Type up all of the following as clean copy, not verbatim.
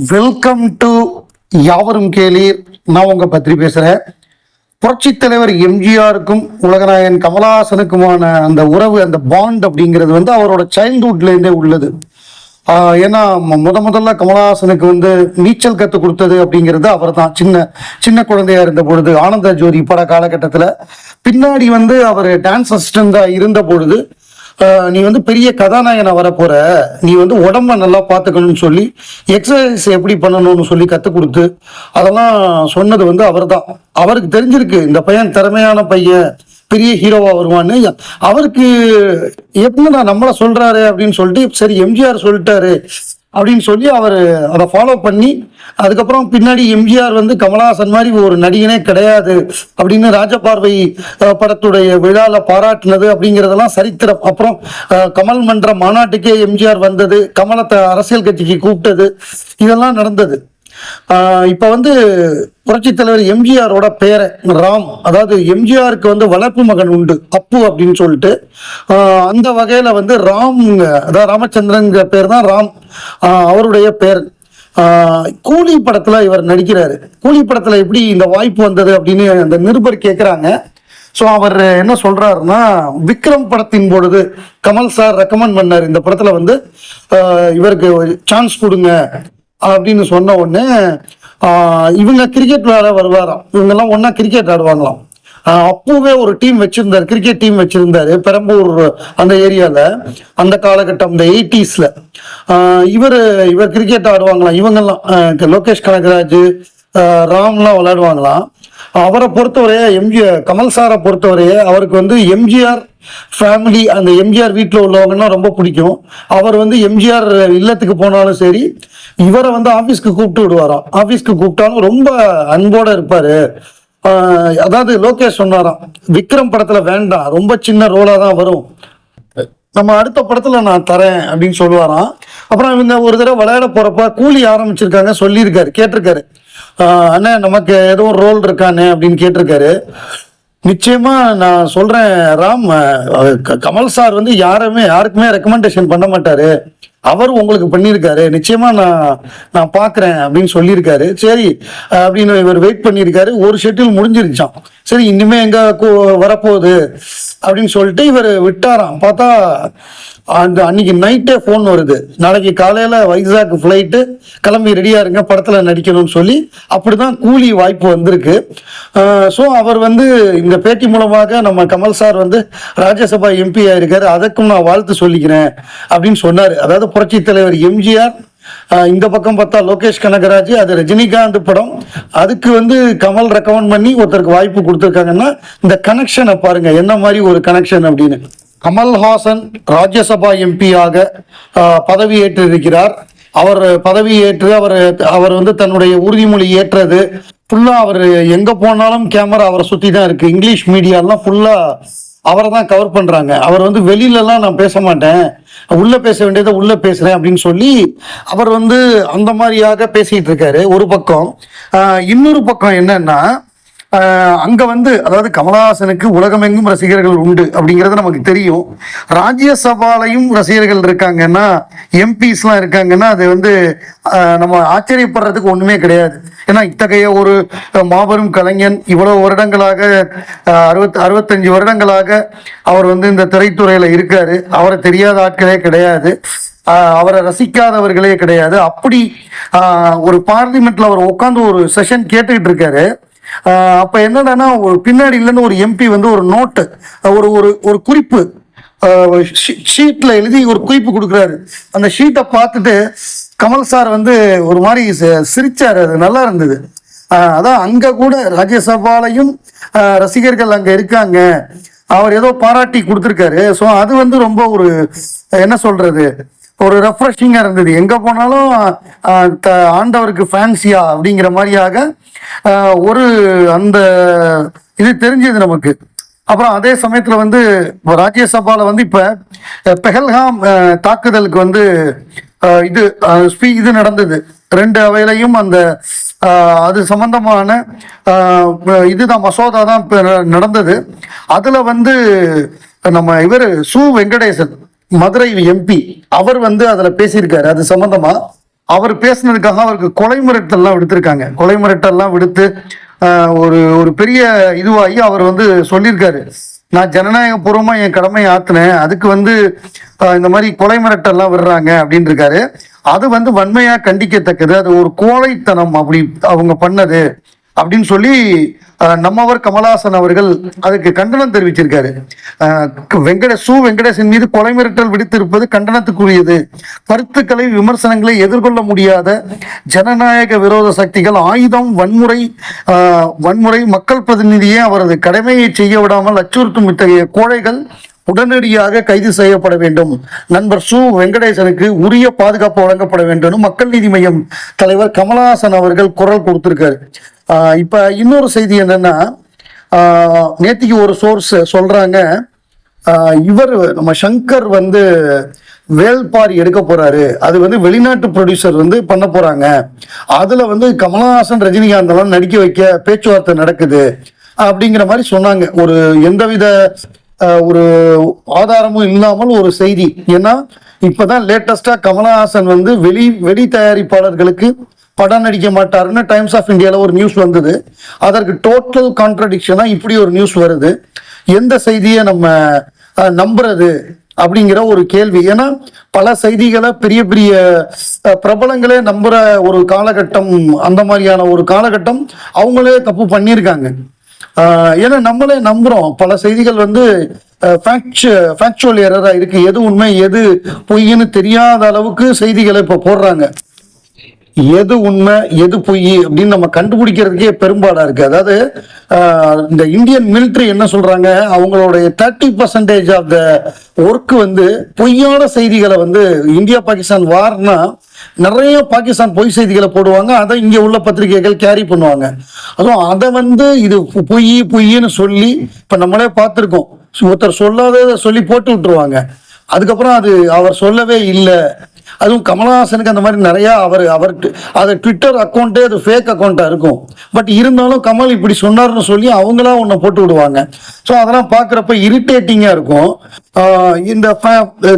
Welcome to யாவரும் கேளீர். நான் உங்க பத்ரி பேசுறேன். புரட்சி தலைவர் எம்ஜிஆருக்கும் உலகநாயகன் கமலஹாசனுக்குமான அந்த உறவு, அந்த பாண்ட் அப்படிங்கிறது அவரோட சைல்ட்ஹுட்ல இருந்தே உள்ளது. ஏன்னா முதல்ல கமலஹாசனுக்கு நீச்சல் கற்றுக் கொடுத்தது அப்படிங்கிறது அவர் தான். சின்ன சின்ன குழந்தையா இருந்த பொழுது ஆனந்த ஜோதி பட காலகட்டத்தில், பின்னாடி அவர் டான்ஸ் அசிஸ்டண்டா இருந்த பொழுது நீ பெரிய கதாநாயகனை வரப்போற, நீ உடம்ப நல்லா பார்த்துக்கணும்னு சொல்லி எக்ஸசைஸ் எப்படி பண்ணணும்னு சொல்லி கற்றுக் கொடுத்து அதெல்லாம் சொன்னது அவர் தான். அவருக்கு தெரிஞ்சிருக்கு இந்த பையன் திறமையான பையன், பெரிய ஹீரோவா வருவான்னு. அவருக்கு எப்படின்னா நம்மள சொல்றாரு அப்படின்னு சொல்லிட்டு, சரி எம்ஜிஆர் சொல்லிட்டாரு அப்படின்னு சொல்லி அவர் அதை ஃபாலோ பண்ணி, அதுக்கப்புறம் பின்னாடி எம்ஜிஆர் கமலஹாசன் மாதிரி ஒரு நடிகனே கிடையாது அப்படின்னு ராஜபார்வை படத்துடைய விழால பாராட்டினது அப்படிங்கிறதெல்லாம் சரித்திரம். அப்புறம் கமல் மன்ற மாநாட்டுக்கே எம்ஜிஆர் வந்தது, கமலத்தை அரசியல் கட்சிக்கு கூப்பிட்டது, இதெல்லாம் நடந்தது. இப்ப புரட்சி தலைவர் எம்ஜிஆரோட பேரை ராம், அதாவது எம்ஜிஆருக்கு வளர்ப்பு மகன் உண்டு அப்பு அப்படின்னு சொல்லிட்டு, அந்த வகையில ராம், அதாவது ராமச்சந்திரன் பேர் தான் ராம் அவருடைய பேர். கூலி படத்துல இவர் நடிக்கிறாரு. கூலி படத்துல எப்படி இந்த வாய்ப்பு வந்தது அப்படின்னு அந்த நிருபர் கேட்கிறாங்க. ஸோ அவர் என்ன சொல்றாருன்னா, விக்ரம் படத்தின் பொழுது கமல் சார் ரெக்கமெண்ட் பண்ணார், இந்த படத்துல இவருக்கு சான்ஸ் கொடுங்க அப்படின்னு சொன்ன உடனே இவங்க கிரிக்கெட் விளையாட வருவாராம். இவங்கெல்லாம் ஒன்னா கிரிக்கெட் ஆடுவாங்களாம். அப்பவே ஒரு டீம் வச்சிருந்தாரு, கிரிக்கெட் டீம் வச்சிருந்தாரு பெரம்பூர் அந்த ஏரியால. அந்த காலகட்டம் இந்த 80s இவர் கிரிக்கெட் ஆடுவாங்களாம். இவங்கெல்லாம் லோகேஷ் கனகராஜ், ராம்லாம் விளையாடுவாங்களாம். அவரை பொறுத்தவரையே கமல் சாரை பொறுத்தவரையே அவருக்கு எம்ஜிஆர் ஃபேமிலி, அந்த எம்ஜிஆர் வீட்டில் உள்ளவங்கன்னா ரொம்ப பிடிக்கும். அவர் எம்ஜிஆர் இல்லத்துக்கு போனாலும் சரி, இவரை ஆஃபீஸ்க்கு கூப்பிட்டு விடுவாராம். ஆஃபீஸ்க்கு கூப்பிட்டாலும் ரொம்ப அன்போட இருப்பாரு. அதாவது லோகேஷ் சொன்னாராம், விக்ரம் படத்துல வேண்டாம், ரொம்ப சின்ன ரோலா தான் வரும், நம்ம அடுத்த படத்துல நான் தரேன் அப்படின்னு சொல்லுவாராம். அப்புறம் இவங்க ஒரு தடவை விளையாட போறப்ப கூலி ஆரம்பிச்சிருக்காங்க, சொல்லியிருக்காரு, கேட்டிருக்காரு, அண்ணே நமக்கு ஏதோ ஒரு ரோல் இருக்கானே அப்படின்னு கேட்டிருக்காரு. நிச்சயமா நான் சொல்றேன் ராம், கமல் சார் யாருக்குமே ரெக்கமெண்டேஷன் பண்ண மாட்டாரு, அவர் உங்களுக்கு பண்ணியிருக்காரு, நிச்சயமா நான் பாக்குறேன் அப்படின்னு சொல்லியிருக்காரு. சரி அப்படின்னு இவர் வெயிட் பண்ணியிருக்காரு. ஒரு ஷெட்யூல் முடிஞ்சிருச்சான். சரி இனிமே எங்க வரப்போகுது அப்படின்னு சொல்லிட்டு இவர் விட்டாராம். பார்த்தா அன்னைக்கு நைட்டே ஃபோன் வருது, நாளைக்கு காலையில வைசாக் ஃப்ளைட்டு, கிளம்பி ரெடியா இருங்க படத்துல நடிக்கணும்னு சொல்லி. அப்படிதான் கூலி வாய்ப்பு வந்திருக்கு. ஸோ அவர் இந்த பேட்டி மூலமாக நம்ம கமல் சார் ராஜ்யசபா எம்பி ஆயிருக்காரு, அதற்கும் நான் வாழ்த்து சொல்லிக்கிறேன் அப்படின்னு சொன்னாரு. அதாவது புரட்சி தலைவர் எம்ஜிஆர், இந்த பக்கம் பார்த்தா லோகேஷ் கனகராஜ், அது ரஜினிகாந்த் படம், அதுக்கு கமல் ரெக்கமெண்ட் பண்ணி ஒருத்தருக்கு வாய்ப்பு கொடுத்துருக்காங்கன்னா இந்த கனெக்ஷனை பாருங்க என்ன மாதிரி ஒரு கனெக்ஷன் அப்படின்னு. கமல்ஹாசன் ராஜ்யசபா எம்பியாக பதவி ஏற்றிருக்கிறார். அவர் பதவி ஏற்று அவர் தன்னுடைய உறுதிமொழி ஏற்றது ஃபுல்லா, அவர் எங்க போனாலும் கேமரா அவரை சுத்தி தான் இருக்கு. இங்கிலீஷ் மீடியாலாம் ஃபுல்லா அவரை தான் கவர் பண்றாங்க. அவர் வெளியிலலாம் நான் பேச மாட்டேன், உள்ள பேச வேண்டியதை உள்ள பேசுறேன் அப்படின்னு சொல்லி அவர் அந்த மாதிரியாக பேசிட்டு இருக்காரு ஒரு பக்கம். இன்னொரு பக்கம் என்னன்னா, அங்க அதாவது கமலஹாசனுக்கு உலகமெங்கும் ரசிகர்கள் உண்டு அப்படிங்கிறது நமக்கு தெரியும். ராஜ்யசபாலையும் ரசிகர்கள் இருக்காங்கன்னா, எம்பிஸ்லாம் இருக்காங்கன்னா, அது நம்ம ஆச்சரியப்படுறதுக்கு ஒண்ணுமே கிடையாது. ஏன்னா இத்தகைய ஒரு மாபெரும் கலைஞன், இவ்வளவு வருடங்களாக 65 வருடங்களாக அவர் இந்த திரைத்துறையில இருக்காரு. அவரை தெரியாத ஆட்களே கிடையாது, அவரை ரசிக்காதவர்களே கிடையாது. அப்படி ஒரு பார்லிமெண்ட்ல அவர் உட்காந்து ஒரு செஷன் கேட்டுக்கிட்டு இருக்காரு. அப்ப என்னன்னா, ஒரு பின்னாடி இல்லைன்னு ஒரு எம்பி ஒரு நோட்டு, ஒரு குறிப்பு ஷீட்ல எழுதி ஒரு குறிப்பு கொடுக்குறாரு. அந்த ஷீட்டை பார்த்துட்டு கமல் சார் ஒரு மாதிரி சிரிச்சாரு, அது நல்லா இருந்தது. அதான் அங்க கூட ராஜ்யசபாலையும் ரசிகர்கள் அங்க இருக்காங்க, அவர் ஏதோ பாராட்டி கொடுத்துருக்காரு. ஸோ அது ரொம்ப ஒரு என்ன சொல்றது, ஒரு ரெஃப்ரெஷிங்கா இருந்தது. எங்க போனாலும் ஆண்டவருக்கு ஃபேன்சியா அப்படிங்கிற மாதிரியாக ஒரு அந்த இது தெரிஞ்சது நமக்கு. அப்புறம் அதே சமயத்துல ராஜ்யசபால இப்ப பெஹல்காம் தாக்குதலுக்கு இது நடந்தது. 2 அவையிலையும் அந்த அது சம்பந்தமான இதுதான் மசோதா தான் நடந்தது. அதுல நம்ம சு வெங்கடேசன் மதுரை எம்பி அவர் அதுல பேசியிருக்காரு அது சம்பந்தமா. அவர் பேசுனதுக்காக அவருக்கு கொலை மிரட்டல்லாம் விடுத்திருக்காங்க. கொலை மிரட்டல்லாம் விடுத்து ஒரு ஒரு பெரிய இதுவாகி அவர் வந்து சொல்லியிருக்காரு, நான் ஜனநாயக பூர்வமா என் கடமையை ஆத்தினேன், அதுக்கு வந்து இந்த மாதிரி கொலை மிரட்டெல்லாம் விடுறாங்க அப்படின்னு இருக்காரு. அது வந்து வன்மையா கண்டிக்கத்தக்கது, அது ஒரு கோழைத்தனம் அப்படி அவங்க பண்ணது அப்படின்னு சொல்லி நம்மவர் கமலஹாசன் அவர்கள் அதுக்கு கண்டனம் தெரிவிச்சிருக்காரு. வெங்கடேசன் மீது கொலை மிரட்டல் விடுத்திருப்பது கண்டனத்துக்குரியது. கருத்துக்களை விமர்சனங்களை எதிர்கொள்ள முடியாத ஜனநாயக விரோத சக்திகள் ஆயுதம் வன்முறை மக்கள் பிரதிநிதியே அவரது கடமையை செய்ய விடாமல் அச்சுறுத்தும் இத்தகைய கோழைகள் உடனடியாக கைது செய்யப்பட வேண்டும். நண்பர் வெங்கடேசனுக்கு உரிய பாதுகாப்பு வழங்கப்பட வேண்டும் மக்கள் நீதி மய்யம் தலைவர் கமலஹாசன் அவர்கள் குரல் கொடுத்திருக்காரு. இப்ப இன்னொரு செய்தி என்னன்னா, நேத்திக்கு ஒரு சோர்ஸ் சொல்றாங்க, இவர் நம்ம சங்கர் வந்து வேல்பாரி எடுக்க போறாரு, அது வந்து வெளிநாட்டு ப்ரொடியூசர் வந்து பண்ண போறாங்க, அதுல வந்து கமலஹாசன் ரஜினிகாந்த் எல்லாம் நடிக்க வைக்க பேச்சுவார்த்தை நடக்குது அப்படிங்கிற மாதிரி சொன்னாங்க. ஒரு எந்தவித ஒரு ஆதாரமும் இல்லாமல் ஒரு செய்தி. ஏன்னா இப்பதான் லேட்டஸ்டா கமலஹாசன் வந்து வெளி தயாரிப்பாளர்களுக்கு படம் நடிக்க மாட்டாருன்னு டைம்ஸ் ஆஃப் இந்தியால ஒரு நியூஸ் வந்தது. அதற்கு டோட்டல் கான்ட்ரடிக்ஷனா இப்படி ஒரு நியூஸ் வருது. எந்த செய்தியை நம்ம நம்புறது அப்படிங்கிற ஒரு கேள்வி. ஏன்னா பல செய்திகளை பெரிய பெரிய பிரபலங்களே நம்புற ஒரு காலகட்டம், அந்த மாதிரியான ஒரு காலகட்டம் அவங்களே தப்பு பண்ணியிருக்காங்க. ஏன்னா நம்மளே நம்புறோம். பல செய்திகள் வந்து ஃபேக்சுவல் எரரா இருக்கு, எது உண்மை எது பொய்ன்னு தெரியாத அளவுக்கு செய்திகளை இப்ப போடுறாங்க. எது உண்மை எது பொய் அப்படின்னு நம்ம கண்டுபிடிக்கிறதுக்கே பெரும்பாடா இருக்கு. அதாவது இந்த இந்தியன் மிலிட்ரி என்ன சொல்றாங்க, அவங்களுடைய 30% ஆஃப் த ஒர்க் வந்து பொய்யான செய்திகளை வந்து, இந்தியா பாகிஸ்தான் வார்னா நிறைய பாகிஸ்தான் பொய் செய்திகளை போடுவாங்க, அதை இங்க உள்ள பத்திரிகைகள் கேரி பண்ணுவாங்க. அதுவும் அதை வந்து இது பொய்ன்னு சொல்லி இப்ப நம்மளே பார்த்துருக்கோம், ஒருத்தர் சொல்லாத சொல்லி போட்டு விட்டுருவாங்க. அதுக்கப்புறம் அது அவர் சொல்லவே இல்லை. அதுவும் கமலஹாசனுக்கு அந்த மாதிரி நிறைய அவருக்கு அது ட்விட்டர் அக்கௌண்ட்டே அது ஃபேக் அக்கௌண்ட்டா இருக்கும். பட் இருந்தாலும் கமல் இப்படி சொன்னார்னு சொல்லி அவங்களா ஒன்றை போட்டு விடுவாங்க. ஸோ அதெல்லாம் பார்க்குறப்ப இரிட்டேட்டிங்கா இருக்கும். இந்த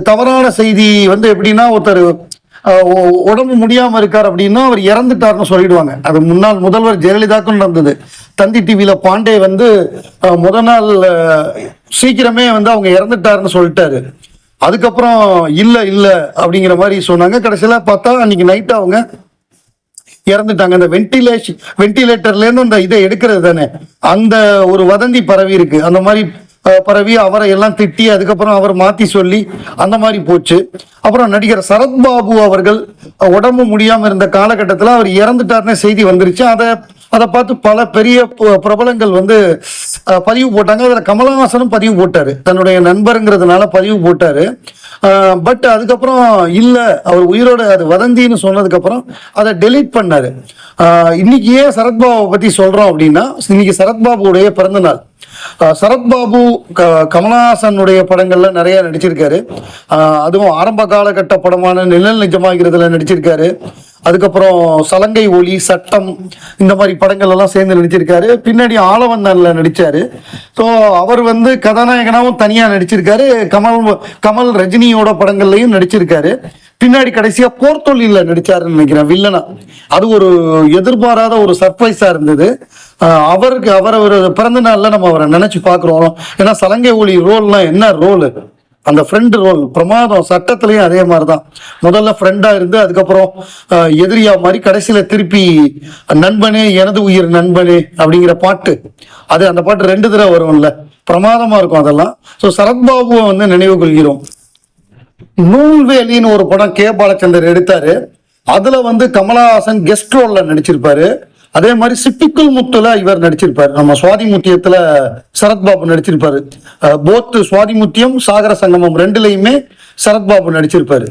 தவறான செய்தி வந்து எப்படின்னா, ஒருத்தர் உடம்பு முடியாம இருக்கார் அப்படின்னா அவர் இறந்துட்டாருன்னு சொல்லிடுவாங்க. அது முன்னாள் முதல்வர் ஜெயலலிதாக்கும் நடந்தது. தந்தி டிவியில பாண்டே வந்து முதல் நாள் சீக்கிரமே வந்து அவங்க இறந்துட்டாருன்னு சொல்லிட்டாரு. அதுக்கப்புறம் இல்ல அப்படிங்கிற மாதிரி சொன்னாங்க. கடைசியில பார்த்தா அன்னைக்கு நைட்டு அவங்க இறந்துட்டாங்க. அந்த வென்டிலேட்டர்ல இருந்து அந்த இதை எடுக்கிறது தானே, அந்த ஒரு வதந்தி பரவி இருக்கு. அந்த மாதிரி பரவி அவரை எல்லாம் திட்டி அதுக்கப்புறம் அவர் மாத்தி சொல்லி அந்த மாதிரி போச்சு. அப்புறம் நடிகர் சரத்பாபு அவர்கள் உடம்பு முடியாம இருந்த காலகட்டத்தில் அவர் இறந்துட்டாருன்னு செய்தி வந்துருச்சு. அதை பார்த்து பல பெரிய பிரபலங்கள் வந்து பதிவு போட்டாங்க. அதில் கமலஹாசனும் பதிவு போட்டாரு, தன்னுடைய நண்பருங்கிறதுனால பதிவு போட்டாரு. பட் அதுக்கப்புறம் இல்லை, அவர் உயிரோட அது வதந்தின்னு சொன்னதுக்கப்புறம் அதை டெலீட் பண்ணாரு. இன்னைக்கு ஏன் சரத்பாபுவை பற்றி சொல்கிறோம் அப்படின்னா, இன்னைக்கு சரத்பாபுடைய பிறந்த நாள். சரத்பாபு கமலஹாசனுடைய படங்கள்ல நிறைய நடிச்சிருக்காரு. அதுவும் ஆரம்ப காலகட்ட படமான நிழல் நிஜமாகிறதுல நடிச்சிருக்காரு. அதுக்கப்புறம் சலங்கை ஒளி, சட்டம், இந்த மாதிரி படங்கள் எல்லாம் சேர்ந்து நடிச்சிருக்காரு. பின்னாடி ஆளவந்தான்ல நடிச்சாரு. ஸோ அவர் வந்து கதாநாயகனாவும் தனியா நடிச்சிருக்காரு. கமல் ரஜினியோட படங்கள்லையும் நடிச்சிருக்காரு. பின்னாடி கடைசியா போர்த்தொழில நடிச்சாருன்னு நினைக்கிறேன், வில்லனா. அது ஒரு எதிர்பாராத ஒரு சர்ப்ரைஸா இருந்தது. அவருக்கு அவர் பிறந்த நாள்ல நம்ம அவரை நினைச்சு பாக்குறோம். ஏன்னா சலங்கை ஒளி ரோல்லாம் என்ன ரோல், அந்த ஃப்ரெண்ட் ரோல் பிரமாதம். சட்டத்திலையும் அதே மாதிரிதான், முதல்ல ஃப்ரெண்டா இருந்து அதுக்கப்புறம் எதிரியா மாதிரி கடைசியில திருப்பி நண்பனே எனது உயிர் நண்பனே அப்படிங்கிற பாட்டு, அது அந்த பாட்டு 2 தடவை வரும்ல, பிரமாதமா இருக்கும் அதெல்லாம். ஸோ சரத்பாபுவை வந்து நினைவு கொள்கிறோம். நூல்வேலின்னு ஒரு படம் கே பாலச்சந்தர் எடுத்தாரு. அதுல வந்து கமலஹாசன் கெஸ்ட் ரோல்ல நடிச்சிருப்பாரு. அதே மாதிரி சிப்பிக்குள் முத்துல இவர் நடிச்சிருப்பாரு. நம்ம சுவாதி முத்தியத்துல சரத்பாபு நடிச்சிருப்பாரு. போத் சுவாதி முத்தியம், சாகர சங்கமம் 2லயுமே சரத்பாபு நடிச்சிருப்பாரு.